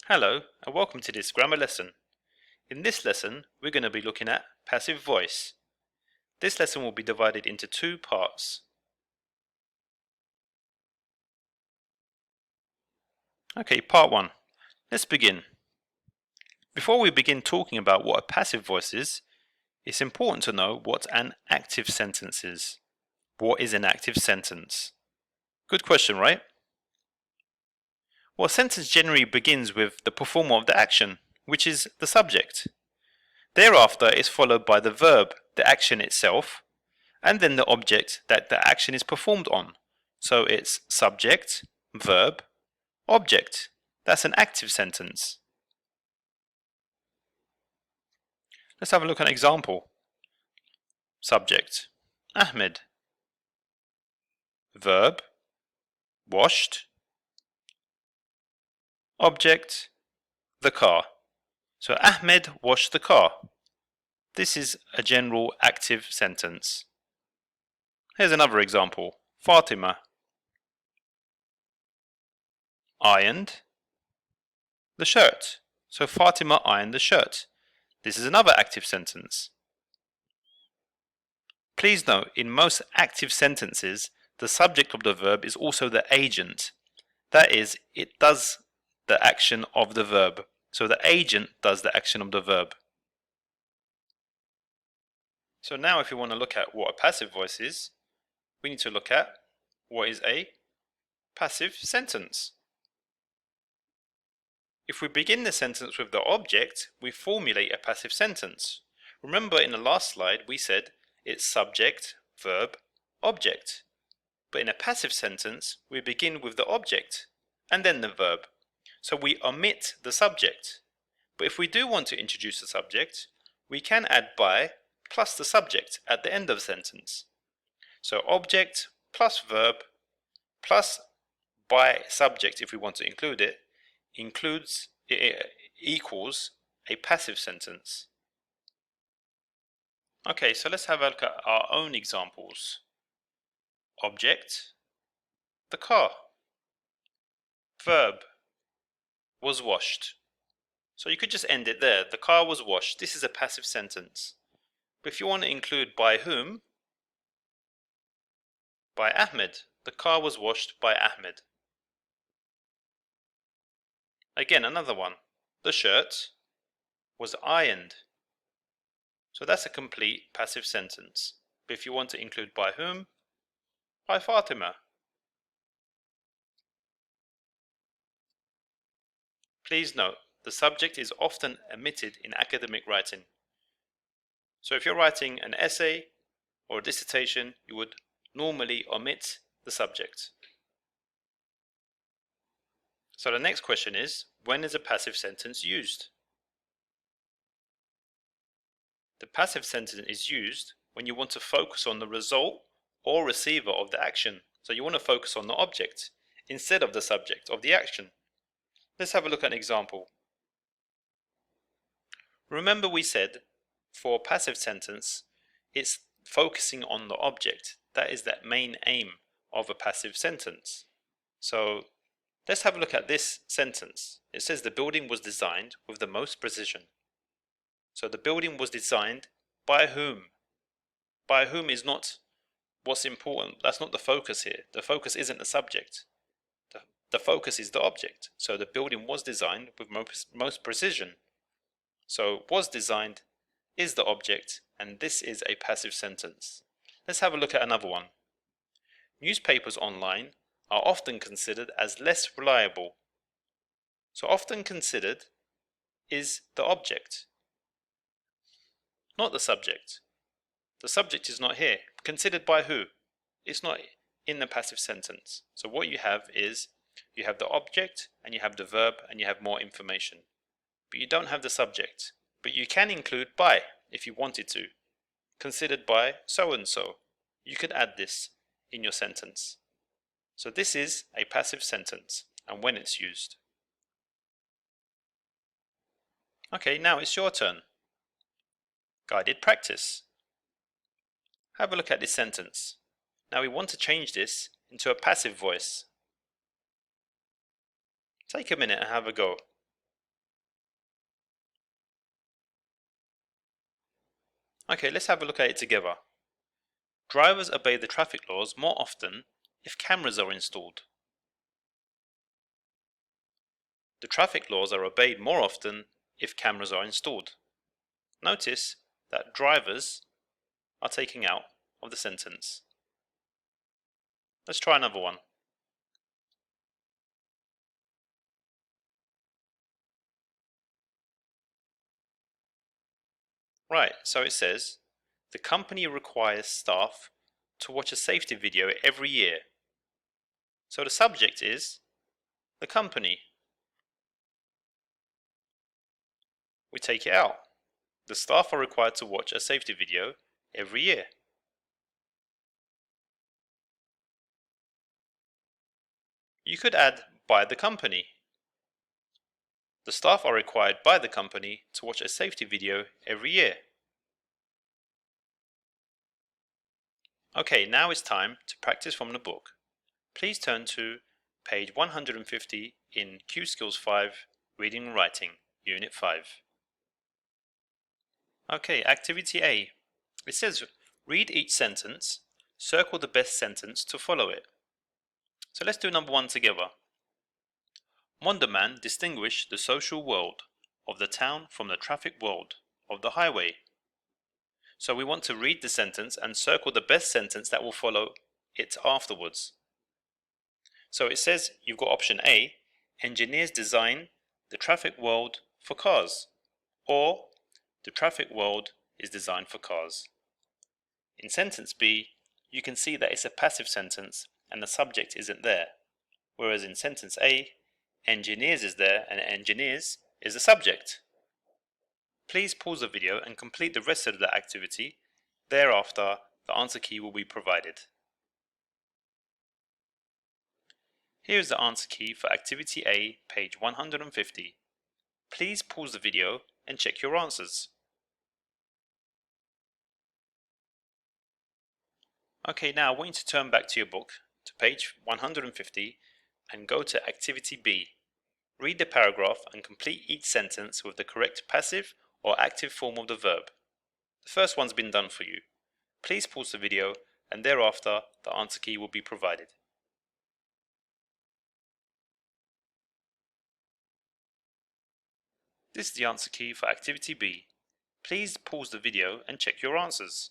Hello and welcome to this grammar lesson. In this lesson we're going to be looking at passive voice. This lesson will be divided into two parts. Okay, part 1. Let's begin. Before we begin talking about what a passive voice is, it's important to know what an active sentence is. What is an active sentence? Good question, right? Well, a sentence generally begins with the performer of the action, which is the subject. Thereafter is followed by the verb, the action itself, and then the object that the action is performed on. So it's subject, verb, object. That's an active sentence. Let's have a look at an example. Subject, Ahmed. Verb, washed. Object, the car. So Ahmed washed the car. This is a general active sentence. Here's another example. Fatima ironed the shirt. So Fatima ironed the shirt. This is another active sentence. Please note, in most active sentences, the subject of the verb is also the agent. That is, it does the action of the verb. So the agent does the action of the verb. So now if you want to look at what a passive voice is, we need to look at what is a passive sentence. If we begin the sentence with the object, we formulate a passive sentence. Remember in the last slide we said it's subject, verb, object. But in a passive sentence, we begin with the object and then the verb. So we omit the subject. But if we do want to introduce the subject, we can add by plus the subject at the end of the sentence. So object plus verb plus by subject, if we want to include it, equals a passive sentence. Okay, so let's have a look at our own examples. Object, the car. Verb, was washed. So you could just end it there. The car was washed. This is a passive sentence. But if you want to include by whom, by Ahmed. The car was washed by Ahmed. Again, another one. The shirt was ironed. So that's a complete passive sentence. But if you want to include by whom, by Fatima. Please note, the subject is often omitted in academic writing. So if you're writing an essay or a dissertation, you would normally omit the subject. So the next question is, when is a passive sentence used? The passive sentence is used when you want to focus on the result or receiver of the action. So you want to focus on the object instead of the subject of the action. Let's have a look at an example. Remember we said for a passive sentence, it's focusing on the object. That is the main aim of a passive sentence. So let's have a look at this sentence. It says the building was designed with the most precision. So the building was designed by whom? By whom is not what's important. That's not the focus here. The focus isn't the subject. The focus is the object. So the building was designed with most precision. So was designed is the object, and this is a passive sentence. Let's have a look at another one. Newspapers online are often considered as less reliable. So often considered is the object, not the subject. The subject is not here. Considered by who? It's not in the passive sentence. So what you have is, you have the object and you have the verb and you have more information. But you don't have the subject. But you can include by if you wanted to. Considered by so and so. You could add this in your sentence. So this is a passive sentence and when it's used. Okay, now it's your turn. Guided practice. Have a look at this sentence. Now we want to change this into a passive voice. Take a minute and have a go. Okay, let's have a look at it together. Drivers obey the traffic laws more often if cameras are installed. The traffic laws are obeyed more often if cameras are installed. Notice that drivers are taken out of the sentence. Let's try another one. Right, so it says, the company requires staff to watch a safety video every year. So the subject is the company. We take it out. The staff are required to watch a safety video every year. You could add by the company. The staff are required by the company to watch a safety video every year. Okay, now it's time to practice from the book. Please turn to page 150 in Q Skills 5, Reading and Writing, Unit 5. Okay, Activity A. It says, read each sentence, circle the best sentence to follow it. So let's do number 1 together. Monderman distinguished the social world of the town from the traffic world of the highway. So we want to read the sentence and circle the best sentence that will follow it afterwards. So it says you've got option A, engineers design the traffic world for cars, or the traffic world is designed for cars. In sentence B, you can see that it's a passive sentence and the subject isn't there, whereas in sentence A, engineers is there and engineers is the subject. Please pause the video and complete the rest of the activity. Thereafter, the answer key will be provided. Here is the answer key for Activity A, page 150. Please pause the video and check your answers. Okay, now I want you to turn back to your book, to page 150, and go to Activity B. Read the paragraph and complete each sentence with the correct passive or active form of the verb. The first one's been done for you. Please pause the video and thereafter the answer key will be provided. This is the answer key for Activity B. Please pause the video and check your answers.